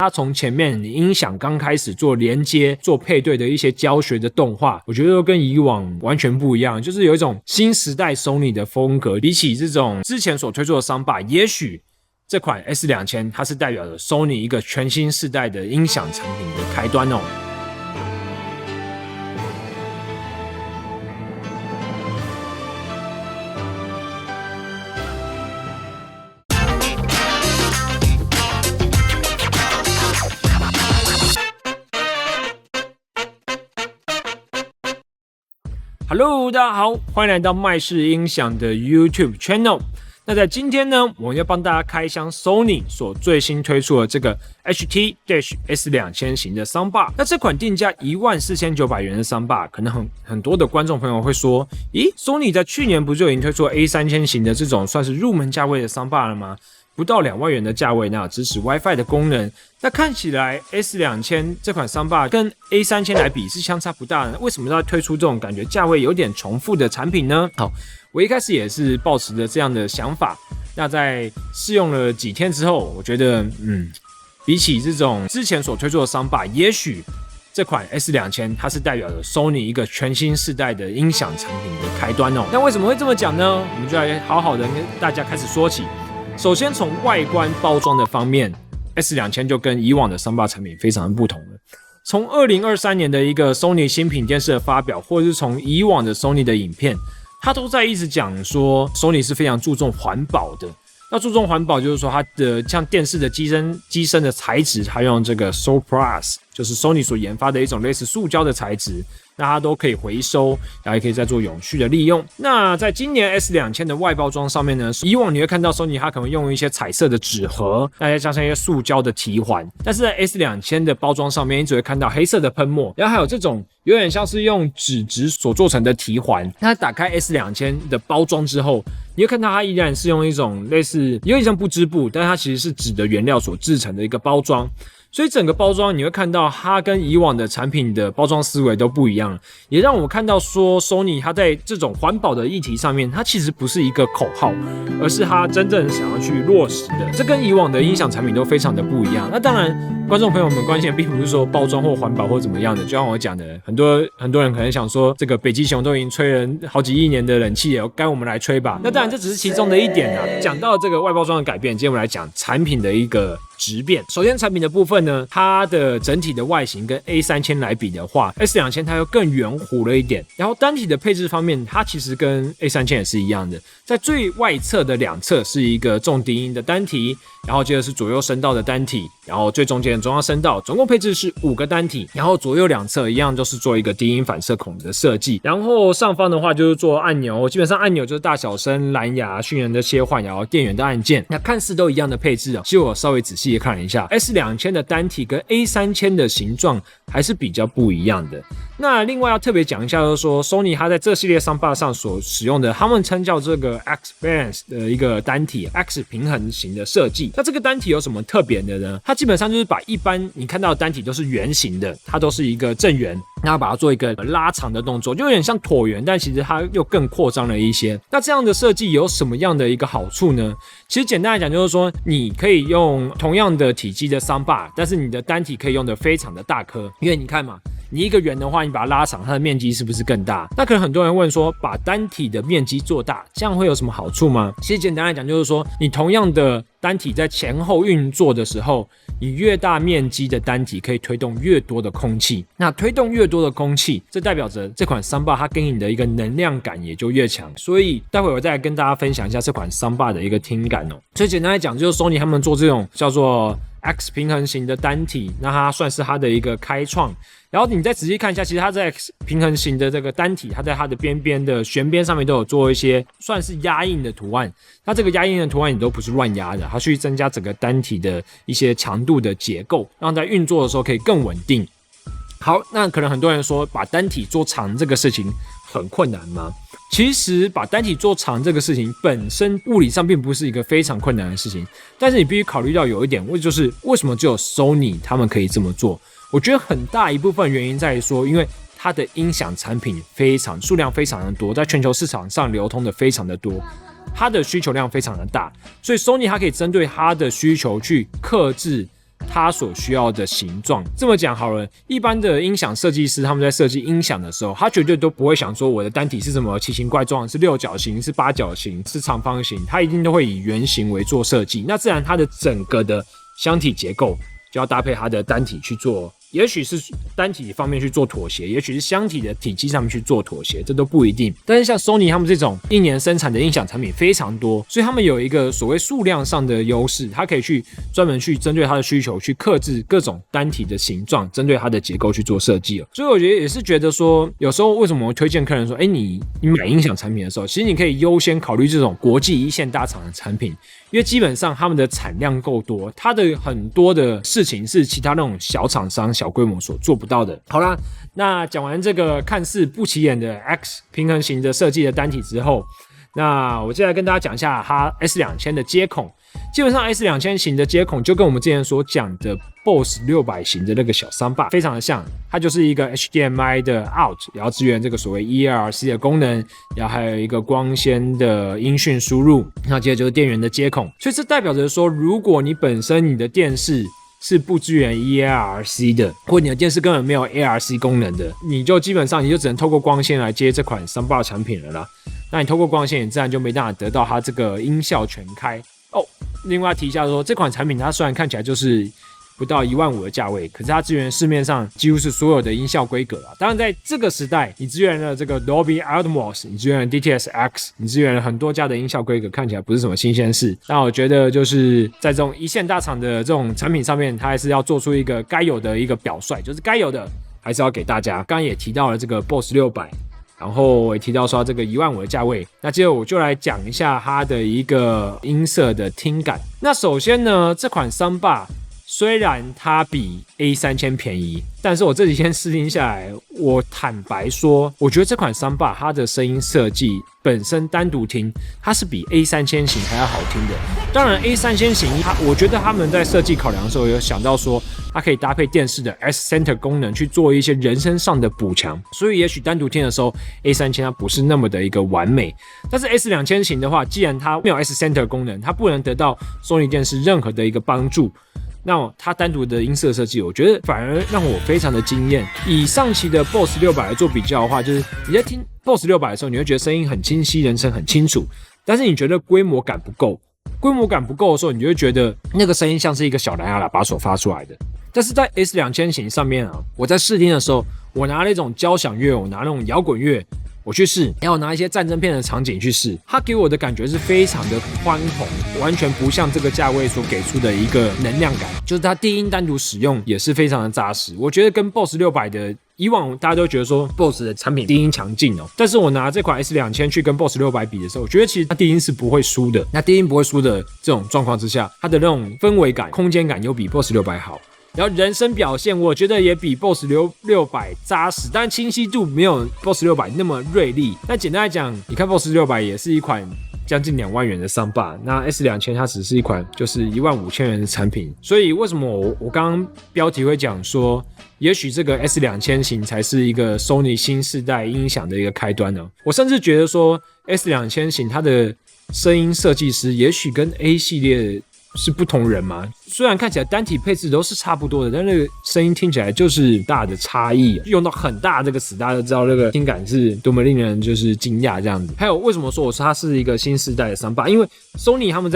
它从前面音响刚开始做连接、做配对的一些教学的动画，我觉得都跟以往完全不一样，就是有一种新时代 Sony 的风格。比起这种之前所推出的 Soundbar， 也许这款 S2000 它是代表着 Sony 一个全新世代的音响产品的开端哦。Hello， 大家好，欢迎来到麦式音响的 YouTube Channel。那在今天呢，我们要帮大家开箱 Sony 所最新推出的这个 HT-S2000 型的 Soundbar。那这款定价14900元的 Soundbar， 可能很多的观众朋友会说，咦 ，Sony 在去年不就已经推出了 A3000 型的这种算是入门价位的 Soundbar 了吗？不到2万元的价位，那有支持 WiFi 的功能。那看起来 S2000 这款 Soundbar 跟 A3000 来比是相差不大的，为什么要推出这种感觉价位有点重复的产品呢？好，我一开始也是抱持着这样的想法。那在试用了几天之后，我觉得，比起这种之前所推出的 Soundbar， 也许这款 S2000 它是代表着 Sony 一个全新世代的音响产品的开端哦。那为什么会这么讲呢？我们就来好好的跟大家开始说起。首先从外观包装的方面 ，S2000 就跟以往的 Soundbar 产品非常的不同了。从2023年的一个 Sony 新品电视的发表，或者是从以往的 Sony 的影片，它都在一直讲说 Sony 是非常注重环保的。那注重环保就是说它的像电视的机身的材质，它用这个 Soplus， 就是 Sony 所研发的一种类似塑胶的材质。那它都可以回收，然后也可以再做永续的利用。那在今年 S2000 的外包装上面呢，以往你会看到 Sony 它可能用一些彩色的纸盒，那再加上一些塑胶的提环，但是在 S2000 的包装上面，你只会看到黑色的喷墨，然后还有这种有点像是用纸质所做成的提环。那打开 S2000 的包装之后，你会看到它依然是用一种类似有点像不织布，但是它其实是纸的原料所制成的一个包装。所以整个包装你会看到它跟以往的产品的包装思维都不一样，也让我看到说 Sony 它在这种环保的议题上面，它其实不是一个口号，而是它真正想要去落实的。这跟以往的音响产品都非常的不一样。那当然，观众朋友们关心的并不是说包装或环保或怎么样的，就像我讲的，很多人可能想说，这个北极熊都已经吹了好几亿年的冷气了，该我们来吹吧。那当然这只是其中的一点啊。讲到这个外包装的改变，今天我们来讲产品的一个质变。首先产品的部分呢，它的整体的外形跟 A3000 来比的话 ，S2000 它又更圆弧了一点。然后单体的配置方面，它其实跟 A3000 也是一样的，在最外侧的两侧是一个重低音的单体，然后接着是左右声道的单体，然后最中间的中央声道，总共配置是5个单体，然后左右两侧一样都是做一个低音反射孔的设计。然后上方的话就是做按钮，基本上按钮就是大小声、蓝牙、讯源的切换，然后电源的按键，那看似都一样的配置啊。其实我稍微仔细看了一下 ，S2000 的单体跟 A3000 的形状还是比较不一样的。那另外要特别讲一下，就是说 Sony 它在这系列 Soundbar 上所使用的，他们称叫这个 X Balance 的一个单体 X 平衡型的设计。那这个单体有什么特别的呢？它基本上就是把一般你看到的单体都是圆形的，它都是一个正圆，然后把它做一个拉长的动作，就有点像椭圆，但其实它又更扩张了一些。那这样的设计有什么样的一个好处呢？其实简单来讲就是说，你可以用同样的体积的 Soundbar， 但是你的单体可以用得非常的大颗，因为你看嘛，你一个圆的话，你把它拉长，它的面积是不是更大？那可能很多人问说，把单体的面积做大，这样会有什么好处吗？其实简单来讲就是说，你同样的单体在前后运作的时候，你越大面积的单体可以推动越多的空气，那推动越多的空气，这代表着这款 Soundbar 它给你的一个能量感也就越强。所以待会我再来跟大家分享一下这款 Soundbar 的一个听感哦。所以简单来讲，就是 Sony 他们做这种叫做 X 平衡型的单体，那它算是它的一个开创。然后你再仔细看一下，其实它在 X 平衡型的这个单体，它在它的边边的旋边上面都有做一些算是压印的图案。它这个压印的图案也都不是乱压的，它去增加整个单体的一些强度的结构，让在运作的时候可以更稳定。好，那可能很多人说把单体做长这个事情很困难吗？其实把单体做长这个事情本身物理上并不是一个非常困难的事情，但是你必须考虑到有一点，就是为什么只有 Sony 他们可以这么做？我觉得很大一部分原因在于说，因为它的音响产品数量非常的多，在全球市场上流通的非常的多，它的需求量非常的大，所以 Sony 它可以针对它的需求去克制它所需要的形状。这么讲好了，一般的音响设计师他们在设计音响的时候，他绝对都不会想说我的单体是什么奇形怪状，是六角形，是八角形，是长方形，他一定都会以圆形为做设计。那自然它的整个的箱体结构就要搭配它的单体去做，也许是单体方面去做妥协，也许是箱体的体积上面去做妥协，这都不一定。但是像 Sony 他们这种一年生产的音响产品非常多，所以他们有一个所谓数量上的优势，它可以去专门去针对它的需求去客制各种单体的形状，针对它的结构去做设计了。所以我觉得也是觉得说，有时候为什么我推荐客人说，你买音响产品的时候，其实你可以优先考虑这种国际一线大厂的产品，因为基本上他们的产量够多，它的很多的事情是其他那种小厂商小规模所做不到的。好啦，那讲完这个看似不起眼的 X 平衡型的设计的单体之后，那我接下来跟大家讲一下它 S2000 的接孔。基本上 S2000 型的接孔就跟我们之前所讲的 BOSS 600型的那个小桑巴非常的像，它就是一个 HDMI 的 out， 也要支援这个所谓 EARC 的功能，然后还有一个光纤的音讯输入，那接着就是电源的接孔。所以这代表着说，如果你本身你的电视是不支援 EARC 的，或你的电视根本没有 ARC 功能的，你就基本上你就只能透过光纤来接这款桑巴产品了啦。那你透过光纤，你自然就没办法得到它这个音效全开哦。另外提一下说，这款产品它虽然看起来就是不到15000的价位，可是它支援市面上几乎是所有的音效规格啦。当然在这个时代，你支援了这个 Dolby Atmos， 你支援了 DTS:X， 你支援了很多家的音效规格，看起来不是什么新鲜事。但我觉得就是在这种一线大厂的这种产品上面，它还是要做出一个该有的一个表率，就是该有的还是要给大家。刚刚也提到了这个 BOSS 600。然后我也提到说这个15000的价位，那接着我就来讲一下它的一个音色的听感。那首先呢，这款桑巴虽然它比 A3000 便宜，但是我这几天试听下来，我坦白说，我觉得这款桑巴它的声音设计本身单独听，它是比 A3000 型还要好听的。当然 A3000 型我觉得他们在设计考量的时候有想到说，它可以搭配电视的 S Center 功能去做一些人声上的补强，所以也许单独听的时候 A3000 它不是那么的一个完美。但是 S2000 型的话，既然它没有 S Center 功能，它不能得到 Sony 电视任何的一个帮助，那它单独的音色设计，我觉得反而让我非常的惊艳。以上期的 BOSS 600来做比较的话，就是你在听 BOSS 600的时候，你会觉得声音很清晰，人声很清楚，但是你觉得规模感不够。规模感不够的时候，你就会觉得那个声音像是一个小蓝牙喇叭所发出来的。但是在 S2000 型上面啊，我在试听的时候，我拿那种交响乐，我拿那种摇滚乐，我去试，然后拿一些战争片的场景去试，它给我的感觉是非常的宽宏，完全不像这个价位所给出的一个能量感，就是它低音单独使用也是非常的扎实。我觉得跟 BOSS 600的以往大家都觉得说 BOSS 的产品低音强劲哦，但是我拿这款 S2000 去跟 BOSS 600比的时候，我觉得其实它低音是不会输的。那低音不会输的这种状况之下，它的那种氛围感、空间感又比 BOSS 600好。然后人声表现，我觉得也比 BOSS 600扎实，但清晰度没有 BOSS 600那么锐利。但简单来讲，你看 BOSS 600也是一款将近2万元的桑巴，那 S2000 它只是一款就是15000元的产品。所以为什么我刚刚标题会讲说，也许这个 S2000 型才是一个 Sony 新世代音响的一个开端呢？我甚至觉得说 S2000 型它的声音设计师也许跟 A 系列是不同人嘛，虽然看起来单体配置都是差不多的，但那个声音听起来就是大的差异，用到很大这个词，大家都知道那个听感是多么令人就是惊讶这样子。还有为什么说我说它是一个新世代的桑巴？因为 Sony 他们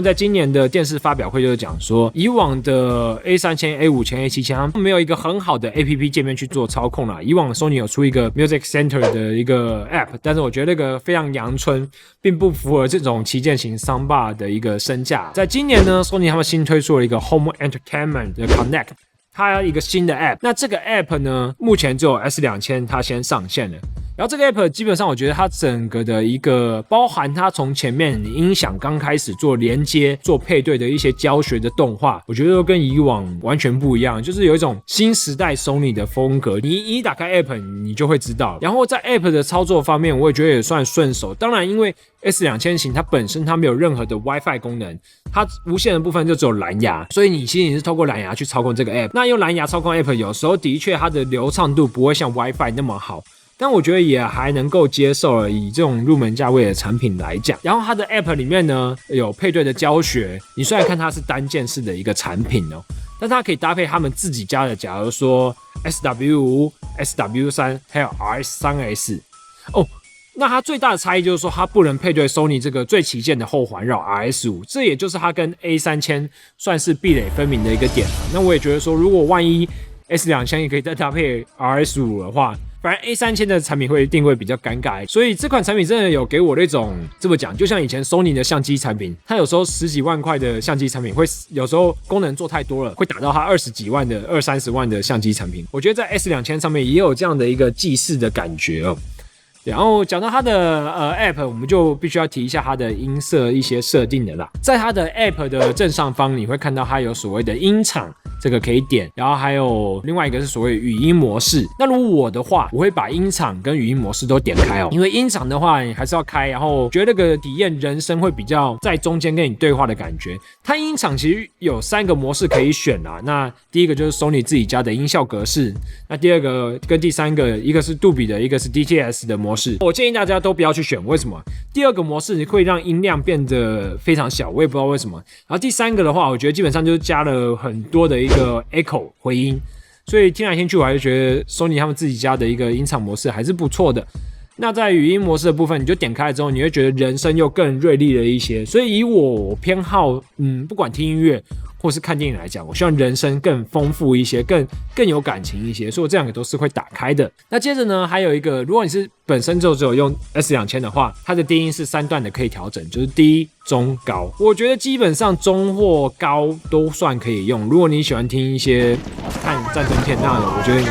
在今年的电视发表会就是讲说，以往的 A3000、A5000、A7000 他们没有一个很好的 APP 界面去做操控啦。以往 Sony 有出一个 Music Center 的一个 App， 但是我觉得那个非常阳春，并不符合这种旗舰型桑巴的一个身价。在今年呢 ，Sony 他们新推出了一个 Home Entertainment 的 Connect， 它一个新的 App。那这个 App 呢，目前只有 S2000 它先上线了。然后这个 App 基本上我觉得它整个的一个包含它从前面你音响刚开始做连接、做配对的一些教学的动画，我觉得都跟以往完全不一样，就是有一种新时代 Sony 的风格。你一打开 App 你就会知道。然后在 App 的操作方面，我也觉得也算顺手。当然，因为 S2000 型它本身它没有任何的 WiFi 功能，它无线的部分就只有蓝牙，所以你其实是透过蓝牙去操控这个 App。那用蓝牙操控 App 有时候的确它的流畅度不会像 WiFi 那么好。但我觉得也还能够接受了，以这种入门价位的产品来讲。然后它的 App 里面呢有配对的教学，你虽然看它是单键式的一个产品哦，但它可以搭配他们自己家的，假如说 SW5、SW3 还有 RS3S 哦。那它最大的差异就是说，它不能配对 Sony 这个最旗舰的后环绕 RS5， 这也就是它跟 A3000 算是壁垒分明的一个点。那我也觉得说，如果万一 S2000 也可以再搭配 RS5 的话，反而 A3000 的产品会定位比较尴尬，所以这款产品真的有给我那种这么讲，就像以前 Sony 的相机产品，它有时候10几万块的相机产品会有时候功能做太多了，会打到它20几万的20-30万的相机产品。我觉得在 S2000 上面也有这样的一个既视的感觉哦。然后讲到它的App， 我们就必须要提一下它的音色一些设定的啦。在它的 App 的正上方，你会看到它有所谓的音场，这个可以点，然后还有另外一个是所谓语音模式。那如果我的话，我会把音场跟语音模式都点开哦，因为音场的话你还是要开，然后觉得那个体验人声会比较在中间跟你对话的感觉。它音场其实有3个模式可以选啦，那第一个就是 Sony 自己家的音效格式，那第二个跟第三个一个是杜比的，一个是 DTS 的模式。我建议大家都不要去选，为什么？第二个模式你会让音量变得非常小，我也不知道为什么。然后第三个的话，我觉得基本上就是加了很多的一个 echo 回音，所以听来听去，我还是觉得 Sony 他们自己家的一个音场模式还是不错的。那在语音模式的部分，你就点开之后，你会觉得人声又更锐利了一些。所以以我偏好，不管听音乐或是看电影来讲，我希望人声更丰富一些，更有感情一些，所以我这两个都是会打开的。那接着呢，还有一个，如果你是本身就只有用 S2000 的话，它的低音是3段的可以调整，就是低、中、高。我觉得基本上中或高都算可以用。如果你喜欢听一些看战争片，那我觉得你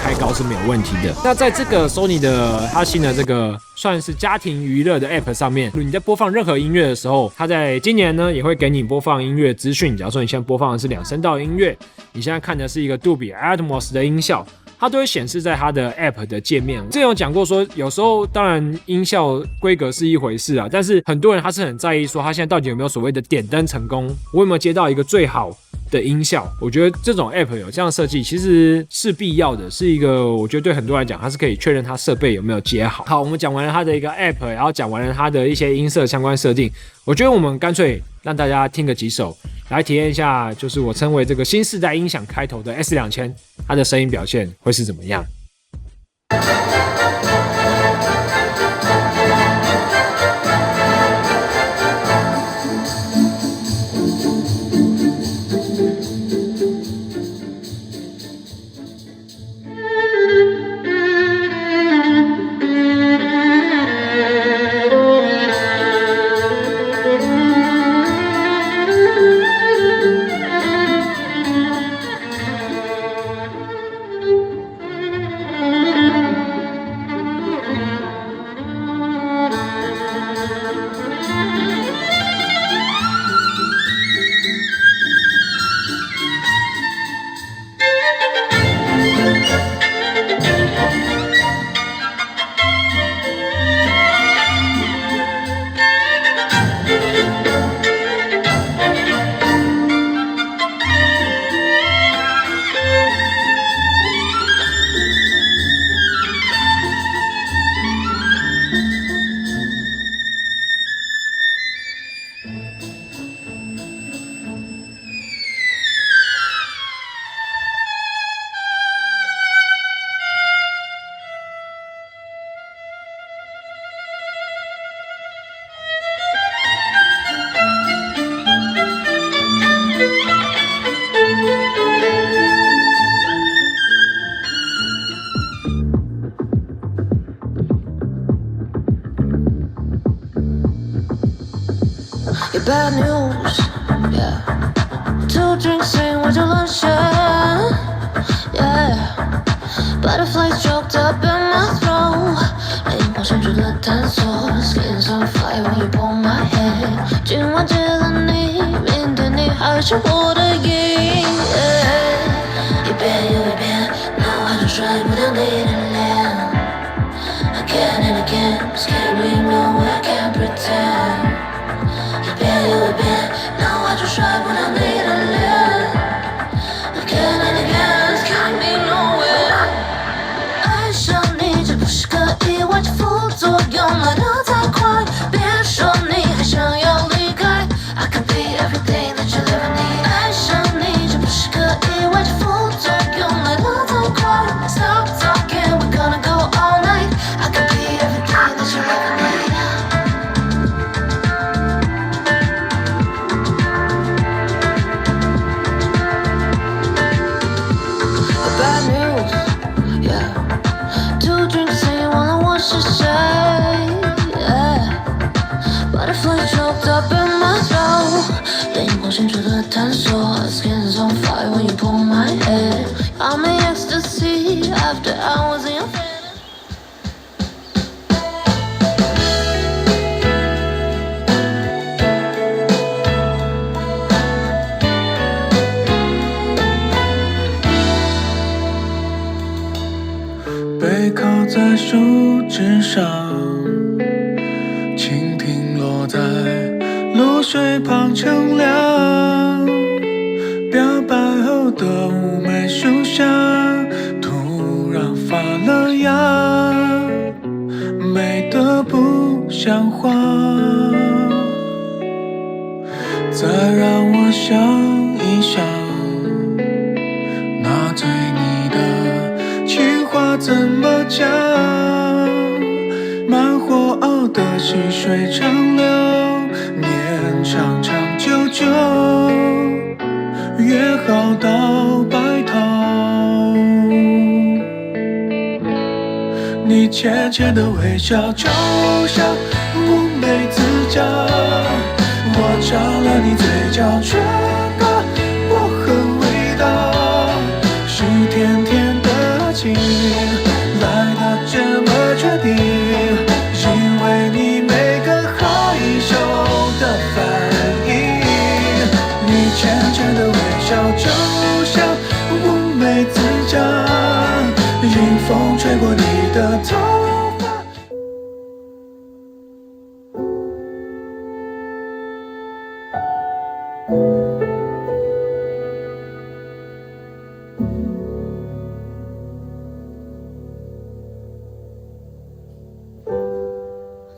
开高是没有问题的。那在这个 Sony 的它新的这个算是家庭娱乐的 App 上面，你在播放任何音乐的时候，它在今年呢也会给你播放音乐资讯。假如说你现在播放的是2声道音乐，你现在看的是一个杜比 Atmos 的音效，它都会显示在它的 App 的界面。之前有讲过说，有时候当然音效规格是一回事啊，但是很多人他是很在意说，他现在到底有没有所谓的点灯成功，我有没有接到一个最好的音效。我觉得这种 App 有这样的设计其实是必要的，是一个我觉得对很多人来讲，它是可以确认它设备有没有接好。好，我们讲完了它的一个 App， 然后讲完了它的一些音色相关设定，我觉得我们干脆让大家听个几首，来体验一下，就是我称为这个新世代音响开头的 S2000， 它的声音表现会是怎么样。Bad news, yeah. 2 drinks in我就沦陷 yeah. Butterflies choked up in my throat 灵魂深处的探索 Skin's on fire when you pull my hair 今晚接了你，明天你还是我的影 yeah. 一遍又一遍，脑海中甩不掉你的脸 Again and again, scared we know I can't pretend一遍又一遍，脑海中甩不掉你的脸 Again and again, it's got me nowhere 爱上你，这不是 I'm in ecstasy after hours in your fantasy. 背靠在树枝上，蜻蜓落在露水旁乘凉。表白后的妩媚树下，突然发了芽，美得不像话。再让我想一想，那对你的情话怎么讲？慢火熬的细水长流，念长长久久，约好到白头。你浅浅的微笑，就像乌梅子酱，我尝了你嘴角唇的薄荷味道，是甜甜的情来得这么确定，因为你每个害羞的反应。你浅浅的微笑，就像乌梅子酱，迎风吹过你的头发。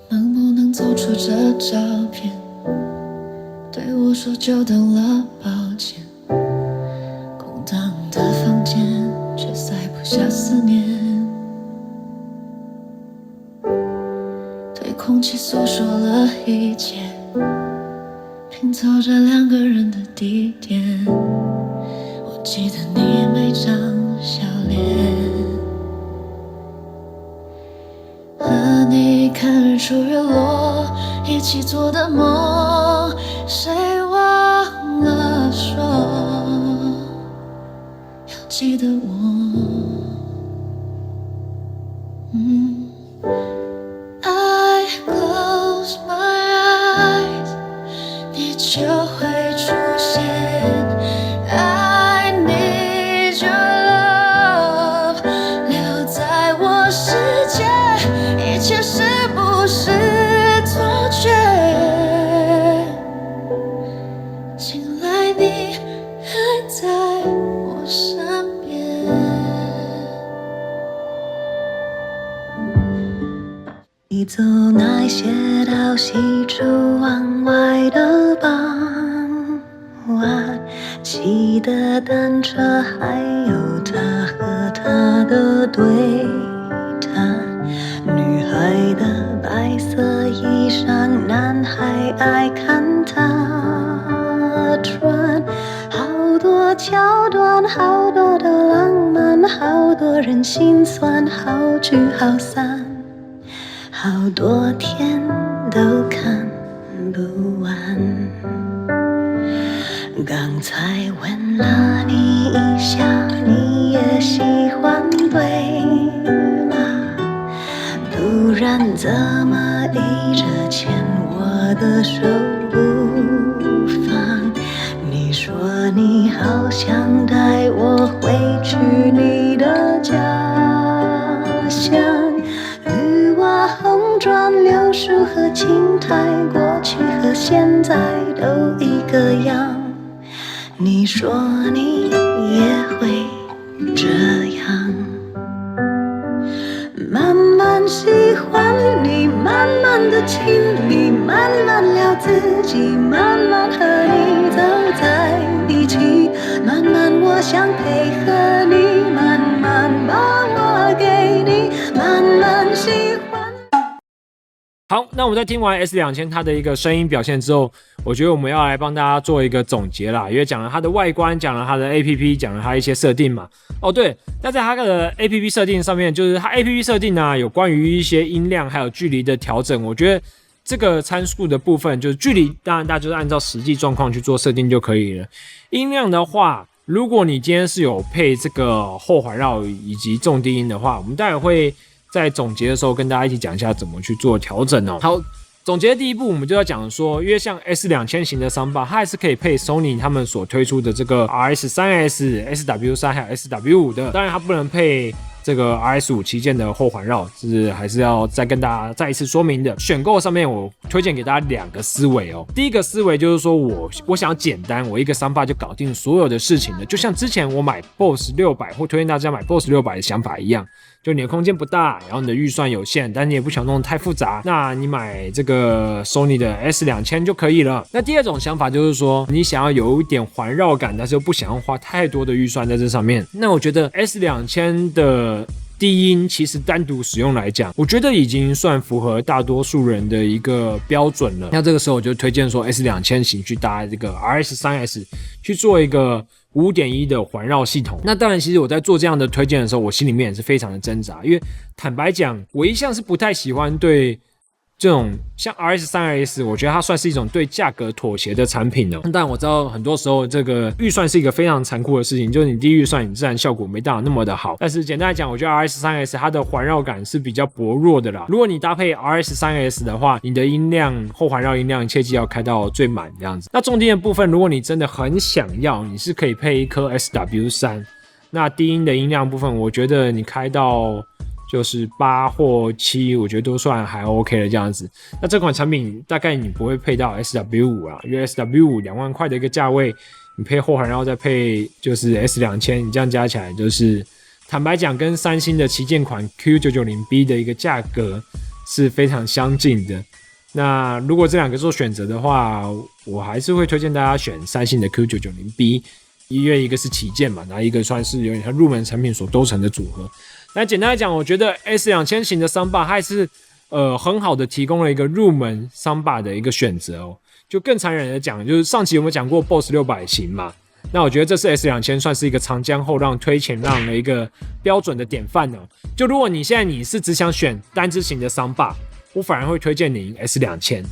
能不能走出这照片？对我说久等了，抱歉。空荡的房间，却塞不下思念。对空气诉说了一切，拼凑着两个人的地点。我记得你每张笑脸。和你看日出日落，一起做的梦，谁忘了说要记得我。I close my eyes， 你就会出现。I need your love， 留在我世界。一切是不是错觉？醒来你还在我身边。你走那些到西出望外的傍晚，骑的单车，还有他和他的对谈。女孩的白色衣裳，男孩爱看她穿。好多桥段，好多的浪漫，好多人心酸，好聚好散，好多天都看不完。刚才吻了你一下，你也喜欢对吗？不然怎么一直牵我的手不放？你说你好想带我回去你的家乡，绿瓦红砖柳树和青苔，过去和现在都一个样。你说你也会这样，慢慢喜欢你，慢慢的亲密，慢慢聊自己，慢慢和你走在一起，慢慢我想配合你，慢慢把我给你，慢慢喜欢。好，那我们在听完 S2000 它的一个声音表现之后，我觉得我们要来帮大家做一个总结啦，因为讲了它的外观，讲了它的 APP， 讲了它一些设定嘛。哦，对，那在它的 APP 设定上面，就是它 APP 设定啊，有关于一些音量还有距离的调整，我觉得这个参数的部分，就是距离，当然大家就是按照实际状况去做设定就可以了。音量的话，如果你今天是有配这个后环绕以及重低音的话，我们待会会在总结的时候跟大家一起讲一下怎么去做调整哦。好，总结的第一步我们就要讲说，因为像 S2000 型的桑巴，它还是可以配 Sony 他们所推出的这个 RS3S、SW3 还有 SW5 的，当然它不能配这个 RS5 旗舰的后环绕，是还是要再跟大家再一次说明的。选购上面我推荐给大家2个思维哦。第一个思维就是说我想要简单，我一个桑巴就搞定所有的事情了，就像之前我买 BOSS 600或推荐大家买 BOSS 600的想法一样。就你的空间不大，然后你的预算有限，但你也不想弄得太复杂，那你买这个 Sony 的 S2000 就可以了。那第二种想法就是说，你想要有一点环绕感，但是又不想要花太多的预算在这上面。那我觉得 S2000 的低音其实单独使用来讲，我觉得已经算符合大多数人的一个标准了。那这个时候我就推荐说 S2000 型去搭这个 RS3S 去做一个5.1 的环绕系统。那当然其实我在做这样的推荐的时候，我心里面也是非常的挣扎，因为坦白讲，我一向是不太喜欢对这种像 RS3S， 我觉得它算是一种对价格妥协的产品哦。但我知道很多时候这个预算是一个非常残酷的事情，就是你低预算，你自然效果没到那么的好。但是简单来讲，我觉得 RS3S 它的环绕感是比较薄弱的啦。如果你搭配 RS3S 的话，你的音量后环绕音量切记要开到最满这样子。那重低音的部分，如果你真的很想要，你是可以配一颗 SW3。那低音的音量部分，我觉得你开到就是8或7，我觉得都算还 OK 的这样子。那这款产品大概你不会配到 SW5 啦，因为 SW5 2万块的一个价位，你配后环绕再配就是 S2000， 你这样加起来就是坦白讲，跟三星的旗舰款 Q990B 的一个价格是非常相近的。那如果这2个做选择的话，我还是会推荐大家选三星的 Q990B， 因为一个是旗舰嘛，然后一个算是有点像入门产品所构成的组合。那简单来讲，我觉得 S2000 型的桑巴还是很好的提供了一个入门桑巴的一个选择哦。就更残忍的讲，就是上期我们讲过 BOSS 600型嘛，那我觉得这次 S2000 算是一个长江后浪推前浪的一个标准的典范哦。就如果你现在你是只想选单支型的桑巴，我反而会推荐你 S2000。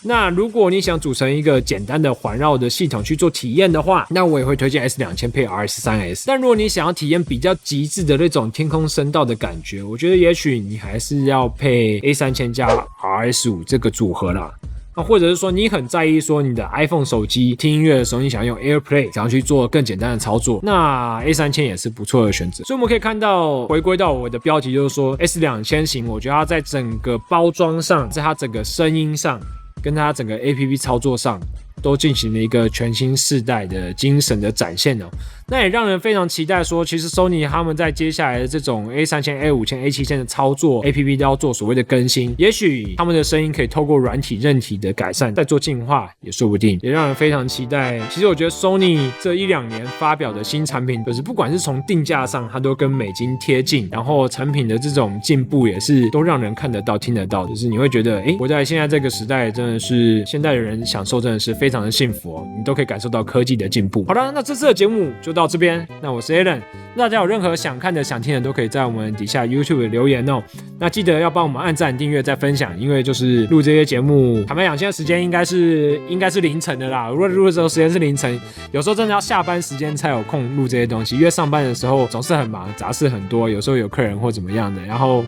那如果你想组成一个简单的环绕的系统去做体验的话，那我也会推荐 S2000 配 RS3S。但如果你想要体验比较极致的那种天空声道的感觉，我觉得也许你还是要配 A3000 加 RS5 这个组合啦。或者是说你很在意说你的 iPhone 手机听音乐的时候，你想要用 AirPlay， 想要去做更简单的操作，那 A3000 也是不错的选择。所以我们可以看到，回归到我的标题，就是说 S2000 型，我觉得它在整个包装上，在它整个声音上，跟它整个 APP 操作上，都进行了一个全新世代的精神的展现哦。那也让人非常期待说，其实 Sony 他们在接下来的这种 A3000、A5000、A7000 的操作 APP 都要做所谓的更新，也许他们的声音可以透过软体韧体的改善再做进化也说不定，也让人非常期待。其实我觉得 Sony 这1-2年发表的新产品，就是不管是从定价上它都跟美金贴近，然后产品的这种进步也是都让人看得到听得到，就是你会觉得活在现在这个时代真的是现代的人享受真的是非常的幸福哦，你都可以感受到科技的进步。好了，那这次的节目就到这边，那我是 Alan， 大家有任何想看的想听的都可以在我们底下 YouTube 留言哦。那记得要帮我们按赞订阅再分享，因为就是录这些节目坦白讲现在时间应该是凌晨的啦，如果录的时候时间是凌晨，有时候真的要下班时间才有空录这些东西，因为上班的时候总是很忙，杂事很多，有时候有客人或怎么样的，然后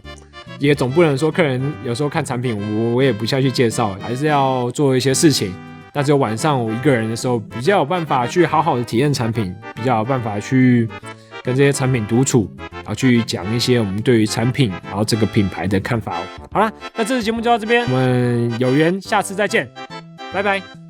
也总不能说客人有时候看产品我也不下去介绍，还是要做一些事情。那只有晚上我一个人的时候比较有办法去好好的体验产品，比较有办法去跟这些产品独处，然后去讲一些我们对于产品然后这个品牌的看法哦。好啦，那这次节目就到这边，我们有缘下次再见，拜拜。